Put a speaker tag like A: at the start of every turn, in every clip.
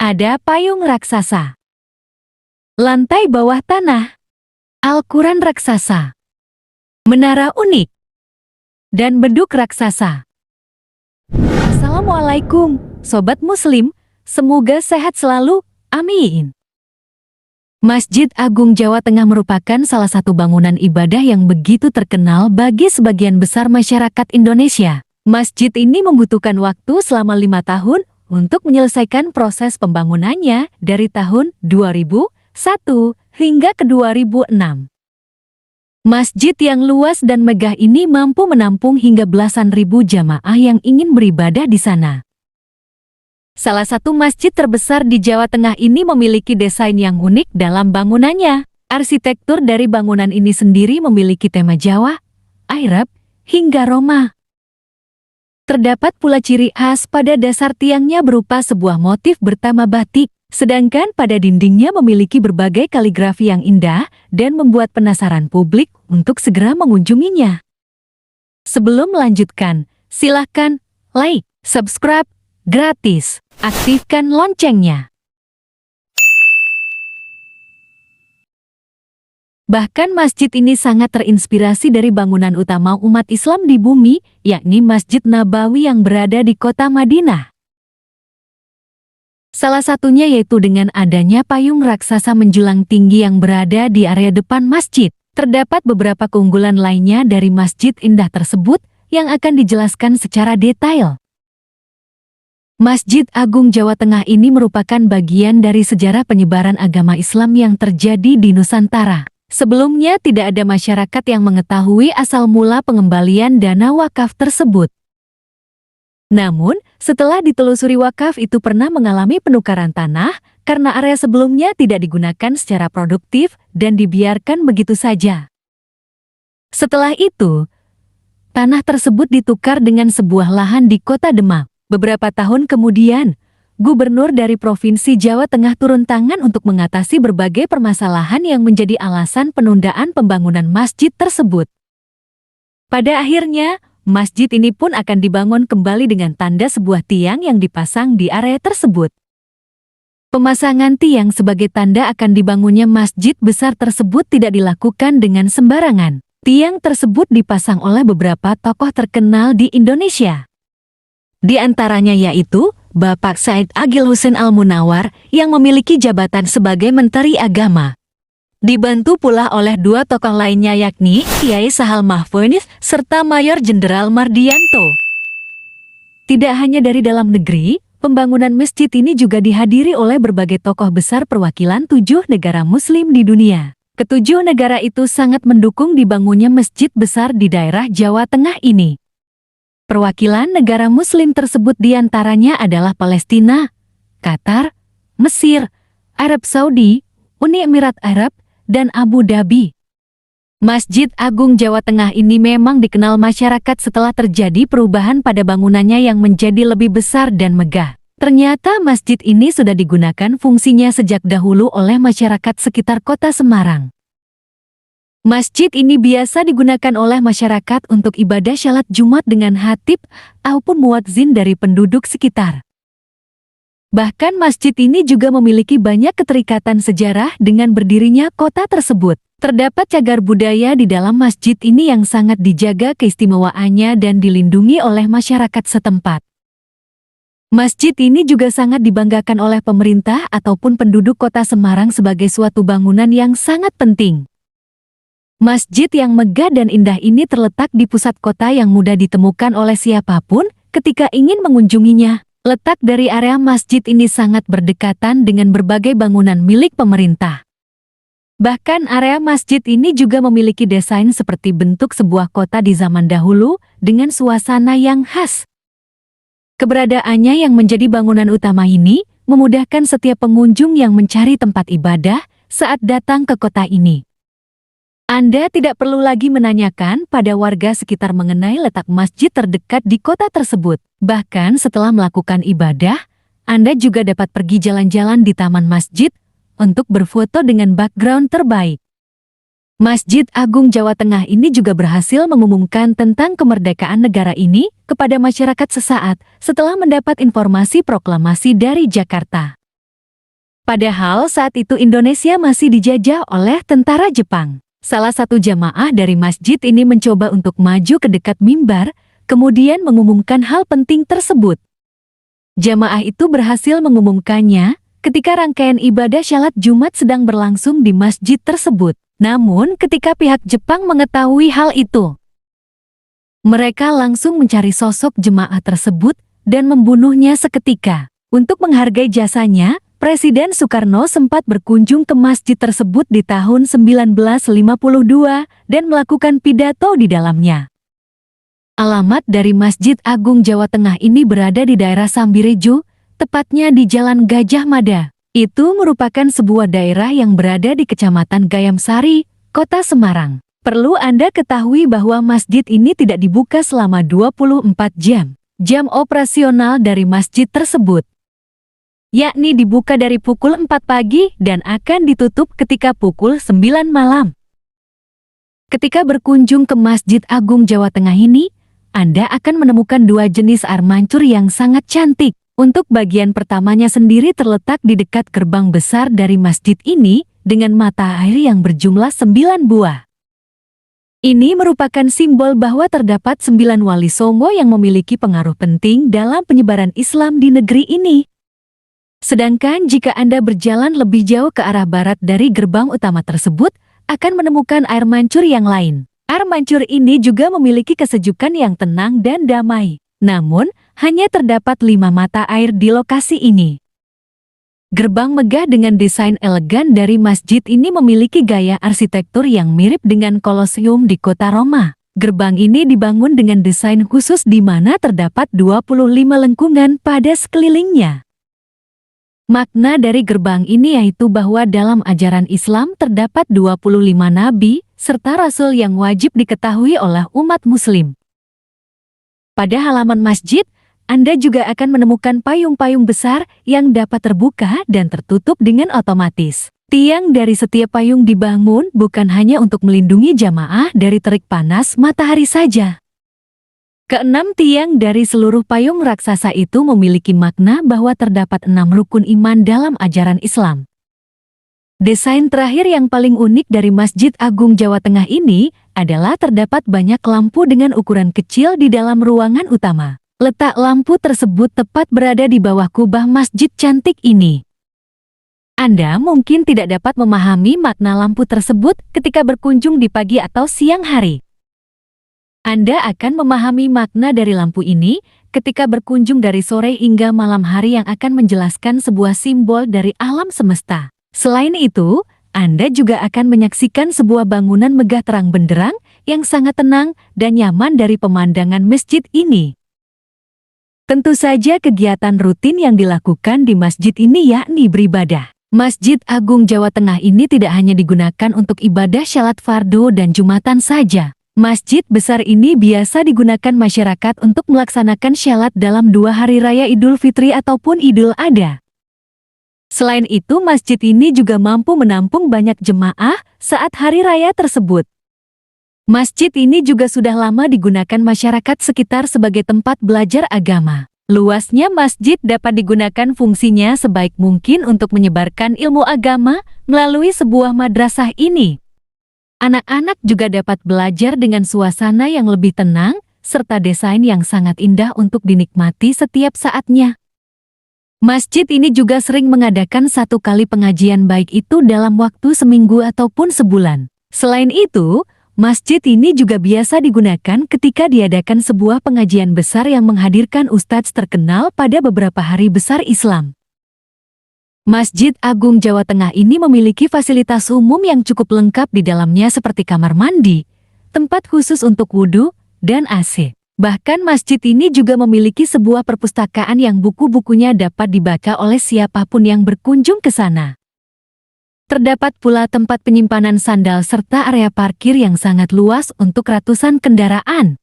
A: ada payung raksasa. Lantai bawah tanah. Al-Quran raksasa. Menara unik. Dan beduk raksasa. Assalamualaikum, Sobat Muslim. Semoga sehat selalu. Amin. Masjid Agung Jawa Tengah merupakan salah satu bangunan ibadah yang begitu terkenal bagi sebagian besar masyarakat Indonesia. Masjid ini membutuhkan waktu selama 5 tahun untuk menyelesaikan proses pembangunannya dari tahun 2001 hingga ke 2006. Masjid yang luas dan megah ini mampu menampung hingga belasan ribu jamaah yang ingin beribadah di sana. Salah satu masjid terbesar di Jawa Tengah ini memiliki desain yang unik dalam bangunannya. Arsitektur dari bangunan ini sendiri memiliki tema Jawa, Arab, hingga Roma. Terdapat pula ciri khas pada dasar tiangnya berupa sebuah motif bertema batik, sedangkan pada dindingnya memiliki berbagai kaligrafi yang indah dan membuat penasaran publik untuk segera mengunjunginya. Sebelum melanjutkan, silakan like, subscribe, gratis. Aktifkan loncengnya. Bahkan masjid ini sangat terinspirasi dari bangunan utama umat Islam di bumi, yakni Masjid Nabawi yang berada di kota Madinah. Salah satunya yaitu dengan adanya payung raksasa menjulang tinggi yang berada di area depan masjid. Terdapat beberapa keunggulan lainnya dari masjid indah tersebut yang akan dijelaskan secara detail. Masjid Agung Jawa Tengah ini merupakan bagian dari sejarah penyebaran agama Islam yang terjadi di Nusantara. Sebelumnya tidak ada masyarakat yang mengetahui asal mula pengembalian dana wakaf tersebut. Namun, setelah ditelusuri wakaf itu pernah mengalami penukaran tanah karena area sebelumnya tidak digunakan secara produktif dan dibiarkan begitu saja. Setelah itu, tanah tersebut ditukar dengan sebuah lahan di Kota Demak. Beberapa tahun kemudian, Gubernur dari Provinsi Jawa Tengah turun tangan untuk mengatasi berbagai permasalahan yang menjadi alasan penundaan pembangunan masjid tersebut. Pada akhirnya, masjid ini pun akan dibangun kembali dengan tanda sebuah tiang yang dipasang di area tersebut. Pemasangan tiang sebagai tanda akan dibangunnya masjid besar tersebut tidak dilakukan dengan sembarangan. Tiang tersebut dipasang oleh beberapa tokoh terkenal di Indonesia. Di antaranya yaitu Bapak Said Agil Hussein Al-Munawar yang memiliki jabatan sebagai Menteri Agama. Dibantu pula oleh dua tokoh lainnya yakni Kiai Sahal Mahfudz serta Mayor Jenderal Mardianto. Tidak hanya dari dalam negeri, pembangunan masjid ini juga dihadiri oleh berbagai tokoh besar perwakilan 7 negara Muslim di dunia. Ketujuh negara itu sangat mendukung dibangunnya masjid besar di daerah Jawa Tengah ini. Perwakilan negara Muslim tersebut diantaranya adalah Palestina, Qatar, Mesir, Arab Saudi, Uni Emirat Arab, dan Abu Dhabi. Masjid Agung Jawa Tengah ini memang dikenal masyarakat setelah terjadi perubahan pada bangunannya yang menjadi lebih besar dan megah. Ternyata masjid ini sudah digunakan fungsinya sejak dahulu oleh masyarakat sekitar kota Semarang. Masjid ini biasa digunakan oleh masyarakat untuk ibadah syalat Jumat dengan khatib ataupun muadzin dari penduduk sekitar. Bahkan masjid ini juga memiliki banyak keterikatan sejarah dengan berdirinya kota tersebut. Terdapat cagar budaya di dalam masjid ini yang sangat dijaga keistimewaannya dan dilindungi oleh masyarakat setempat. Masjid ini juga sangat dibanggakan oleh pemerintah ataupun penduduk kota Semarang sebagai suatu bangunan yang sangat penting. Masjid yang megah dan indah ini terletak di pusat kota yang mudah ditemukan oleh siapapun ketika ingin mengunjunginya. Letak dari area masjid ini sangat berdekatan dengan berbagai bangunan milik pemerintah. Bahkan area masjid ini juga memiliki desain seperti bentuk sebuah kota di zaman dahulu dengan suasana yang khas. Keberadaannya yang menjadi bangunan utama ini memudahkan setiap pengunjung yang mencari tempat ibadah saat datang ke kota ini. Anda tidak perlu lagi menanyakan pada warga sekitar mengenai letak masjid terdekat di kota tersebut. Bahkan setelah melakukan ibadah, Anda juga dapat pergi jalan-jalan di taman masjid untuk berfoto dengan background terbaik. Masjid Agung Jawa Tengah ini juga berhasil mengumumkan tentang kemerdekaan negara ini kepada masyarakat sesaat setelah mendapat informasi proklamasi dari Jakarta. Padahal saat itu Indonesia masih dijajah oleh tentara Jepang. Salah satu jamaah dari masjid ini mencoba untuk maju ke dekat mimbar, kemudian mengumumkan hal penting tersebut. Jamaah itu berhasil mengumumkannya ketika rangkaian ibadah syalat Jumat sedang berlangsung di masjid tersebut. Namun ketika pihak Jepang mengetahui hal itu, mereka langsung mencari sosok jemaah tersebut dan membunuhnya seketika. Untuk menghargai jasanya, Presiden Soekarno sempat berkunjung ke masjid tersebut di tahun 1952 dan melakukan pidato di dalamnya. Alamat dari Masjid Agung Jawa Tengah ini berada di daerah Sambirejo, tepatnya di Jalan Gajah Mada. Itu merupakan sebuah daerah yang berada di Kecamatan Gayamsari, Kota Semarang. Perlu Anda ketahui bahwa masjid ini tidak dibuka selama 24 jam. Jam operasional dari masjid tersebut, yakni dibuka dari pukul 4 pagi dan akan ditutup ketika pukul 9 malam. Ketika berkunjung ke Masjid Agung Jawa Tengah ini, Anda akan menemukan dua jenis air mancur yang sangat cantik. Untuk bagian pertamanya sendiri terletak di dekat gerbang besar dari masjid ini dengan mata air yang berjumlah 9 buah. Ini merupakan simbol bahwa terdapat 9 wali songo yang memiliki pengaruh penting dalam penyebaran Islam di negeri ini. Sedangkan jika Anda berjalan lebih jauh ke arah barat dari gerbang utama tersebut, akan menemukan air mancur yang lain. Air mancur ini juga memiliki kesejukan yang tenang dan damai. Namun, hanya terdapat 5 mata air di lokasi ini. Gerbang megah dengan desain elegan dari masjid ini memiliki gaya arsitektur yang mirip dengan Kolosium di kota Roma. Gerbang ini dibangun dengan desain khusus di mana terdapat 25 lengkungan pada sekelilingnya. Makna dari gerbang ini yaitu bahwa dalam ajaran Islam terdapat 25 nabi serta rasul yang wajib diketahui oleh umat muslim. Pada halaman masjid, Anda juga akan menemukan payung-payung besar yang dapat terbuka dan tertutup dengan otomatis. Tiang dari setiap payung dibangun bukan hanya untuk melindungi jamaah dari terik panas matahari saja. Keenam tiang dari seluruh payung raksasa itu memiliki makna bahwa terdapat 6 rukun iman dalam ajaran Islam. Desain terakhir yang paling unik dari Masjid Agung Jawa Tengah ini adalah terdapat banyak lampu dengan ukuran kecil di dalam ruangan utama. Letak lampu tersebut tepat berada di bawah kubah masjid cantik ini. Anda mungkin tidak dapat memahami makna lampu tersebut ketika berkunjung di pagi atau siang hari. Anda akan memahami makna dari lampu ini ketika berkunjung dari sore hingga malam hari yang akan menjelaskan sebuah simbol dari alam semesta. Selain itu, Anda juga akan menyaksikan sebuah bangunan megah terang benderang yang sangat tenang dan nyaman dari pemandangan masjid ini. Tentu saja kegiatan rutin yang dilakukan di masjid ini yakni beribadah. Masjid Agung Jawa Tengah ini tidak hanya digunakan untuk ibadah syalat fardu dan Jumatan saja. Masjid besar ini biasa digunakan masyarakat untuk melaksanakan syalat dalam 2 hari raya Idul Fitri ataupun Idul Adha. Selain itu, masjid ini juga mampu menampung banyak jemaah saat hari raya tersebut. Masjid ini juga sudah lama digunakan masyarakat sekitar sebagai tempat belajar agama. Luasnya masjid dapat digunakan fungsinya sebaik mungkin untuk menyebarkan ilmu agama melalui sebuah madrasah ini. Anak-anak juga dapat belajar dengan suasana yang lebih tenang, serta desain yang sangat indah untuk dinikmati setiap saatnya. Masjid ini juga sering mengadakan 1 kali pengajian baik itu dalam waktu seminggu ataupun sebulan. Selain itu, masjid ini juga biasa digunakan ketika diadakan sebuah pengajian besar yang menghadirkan ustadz terkenal pada beberapa hari besar Islam. Masjid Agung Jawa Tengah ini memiliki fasilitas umum yang cukup lengkap di dalamnya seperti kamar mandi, tempat khusus untuk wudhu, dan AC. Bahkan masjid ini juga memiliki sebuah perpustakaan yang buku-bukunya dapat dibaca oleh siapapun yang berkunjung ke sana. Terdapat pula tempat penyimpanan sandal serta area parkir yang sangat luas untuk ratusan kendaraan.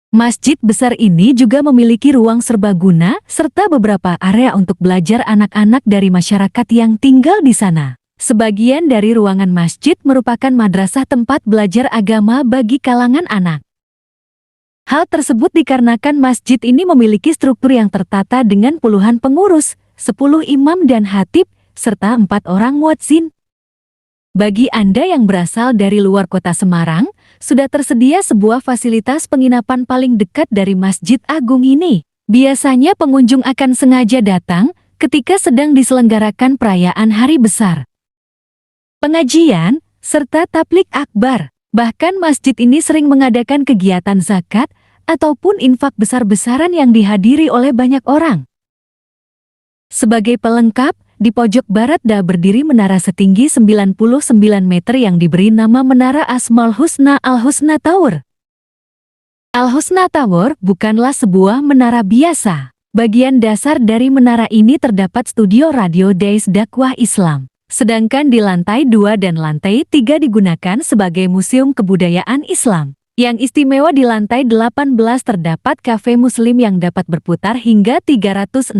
A: Masjid besar ini juga memiliki ruang serbaguna serta beberapa area untuk belajar anak-anak dari masyarakat yang tinggal di sana. Sebagian dari ruangan masjid merupakan madrasah tempat belajar agama bagi kalangan anak. Hal tersebut dikarenakan masjid ini memiliki struktur yang tertata dengan puluhan pengurus, 10 imam dan khatib, serta 4 orang muadzin. Bagi Anda yang berasal dari luar kota Semarang, sudah tersedia sebuah fasilitas penginapan paling dekat dari Masjid Agung ini. Biasanya pengunjung akan sengaja datang ketika sedang diselenggarakan perayaan hari besar, pengajian, serta tablik akbar. Bahkan masjid ini sering mengadakan kegiatan zakat ataupun infak besar-besaran yang dihadiri oleh banyak orang. Sebagai pelengkap, di pojok barat berdiri menara setinggi 99 meter yang diberi nama Menara Asmaul Husna Al-Husna Tower. Al-Husna Tower bukanlah sebuah menara biasa. Bagian dasar dari menara ini terdapat studio radio Dais Dakwah Islam. Sedangkan di lantai 2 dan lantai 3 digunakan sebagai museum kebudayaan Islam. Yang istimewa di lantai 18 terdapat kafe muslim yang dapat berputar hingga 360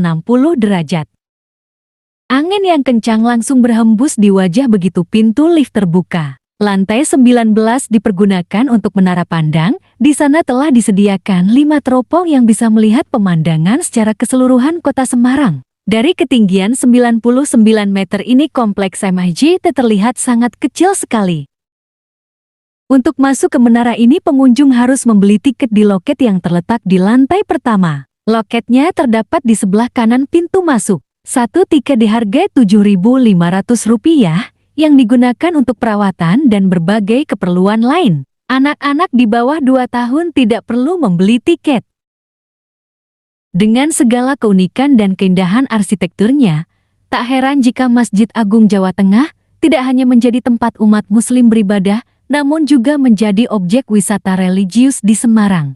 A: derajat. Angin yang kencang langsung berhembus di wajah begitu pintu lift terbuka. Lantai 19 dipergunakan untuk menara pandang. Di sana telah disediakan 5 teropong yang bisa melihat pemandangan secara keseluruhan kota Semarang. Dari ketinggian 99 meter ini kompleks MIJ terlihat sangat kecil sekali. Untuk masuk ke menara ini pengunjung harus membeli tiket di loket yang terletak di lantai pertama. Loketnya terdapat di sebelah kanan pintu masuk. Satu tiket dihargai Rp7.500 yang digunakan untuk perawatan dan berbagai keperluan lain. Anak-anak di bawah 2 tahun tidak perlu membeli tiket. Dengan segala keunikan dan keindahan arsitekturnya, tak heran jika Masjid Agung Jawa Tengah tidak hanya menjadi tempat umat muslim beribadah, namun juga menjadi objek wisata religius di Semarang.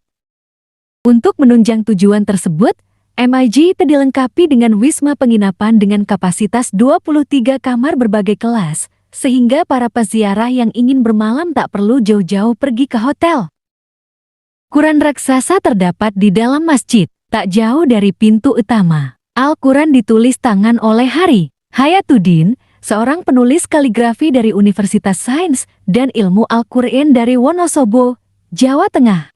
A: Untuk menunjang tujuan tersebut, MIJ dilengkapi dengan wisma penginapan dengan kapasitas 23 kamar berbagai kelas, sehingga para peziarah yang ingin bermalam tak perlu jauh-jauh pergi ke hotel. Quran raksasa terdapat di dalam masjid, tak jauh dari pintu utama. Al-Quran ditulis tangan oleh Hari Hayatuddin, seorang penulis kaligrafi dari Universitas Sains dan Ilmu Al-Quran dari Wonosobo, Jawa Tengah.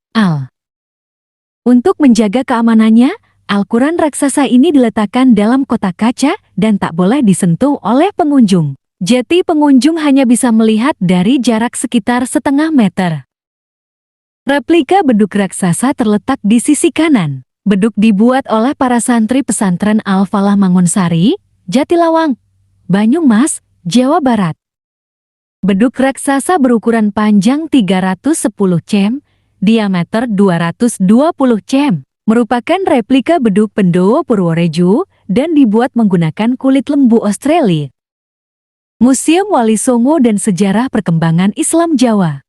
A: Untuk menjaga keamanannya, Al-Quran raksasa ini diletakkan dalam kotak kaca dan tak boleh disentuh oleh pengunjung. Jadi pengunjung hanya bisa melihat dari jarak sekitar setengah meter. Replika beduk raksasa terletak di sisi kanan. Beduk dibuat oleh para santri pesantren Al-Falah Mangunsari, Jatilawang, Banyumas, Jawa Barat. Beduk raksasa berukuran panjang 310 cm, diameter 220 cm. Merupakan replika beduk Pendowo Purworejo dan dibuat menggunakan kulit lembu Australia. Museum Wali Songo dan Sejarah Perkembangan Islam Jawa.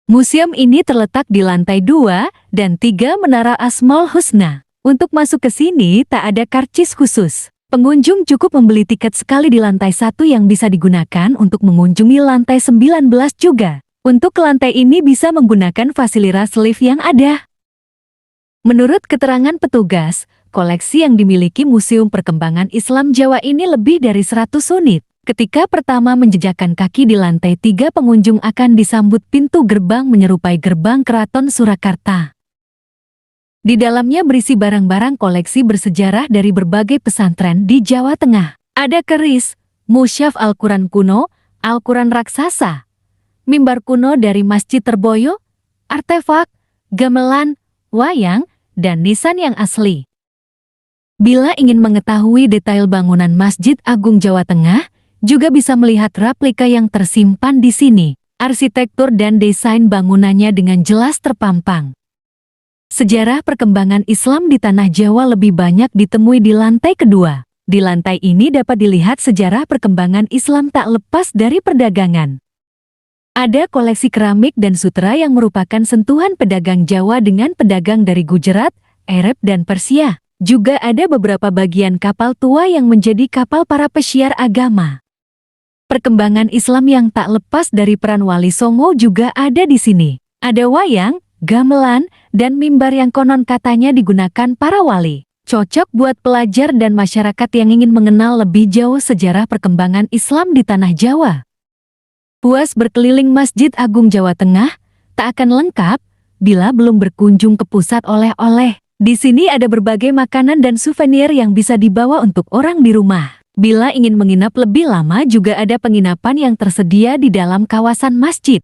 A: Museum ini terletak di lantai 2 dan 3 Menara Asmaul Husna. Untuk masuk ke sini tak ada karcis khusus. Pengunjung cukup membeli tiket sekali di lantai 1 yang bisa digunakan untuk mengunjungi lantai 19 juga. Untuk ke lantai ini bisa menggunakan fasilitas lift yang ada. Menurut keterangan petugas, koleksi yang dimiliki Museum Perkembangan Islam Jawa ini lebih dari 100 unit. Ketika pertama menjejakkan kaki di lantai 3, pengunjung akan disambut pintu gerbang menyerupai gerbang Keraton Surakarta. Di dalamnya berisi barang-barang koleksi bersejarah dari berbagai pesantren di Jawa Tengah. Ada keris, musyaf Al-Quran kuno, Al-Quran raksasa, mimbar kuno dari Masjid Terboyo, artefak, gamelan, wayang, dan nisan yang asli. Bila ingin mengetahui detail bangunan Masjid Agung Jawa Tengah, juga bisa melihat replika yang tersimpan di sini. Arsitektur dan desain bangunannya dengan jelas terpampang. Sejarah perkembangan Islam di Tanah Jawa lebih banyak ditemui di lantai kedua. Di lantai ini dapat dilihat sejarah perkembangan Islam tak lepas dari perdagangan. Ada koleksi keramik dan sutra yang merupakan sentuhan pedagang Jawa dengan pedagang dari Gujarat, Arab dan Persia. Juga ada beberapa bagian kapal tua yang menjadi kapal para pesyiar agama. Perkembangan Islam yang tak lepas dari peran Wali Songo juga ada di sini. Ada wayang, gamelan, dan mimbar yang konon katanya digunakan para wali. Cocok buat pelajar dan masyarakat yang ingin mengenal lebih jauh sejarah perkembangan Islam di Tanah Jawa. Puas berkeliling Masjid Agung Jawa Tengah, tak akan lengkap bila belum berkunjung ke pusat oleh-oleh. Di sini ada berbagai makanan dan souvenir yang bisa dibawa untuk orang di rumah. Bila ingin menginap lebih lama juga ada penginapan yang tersedia di dalam kawasan masjid.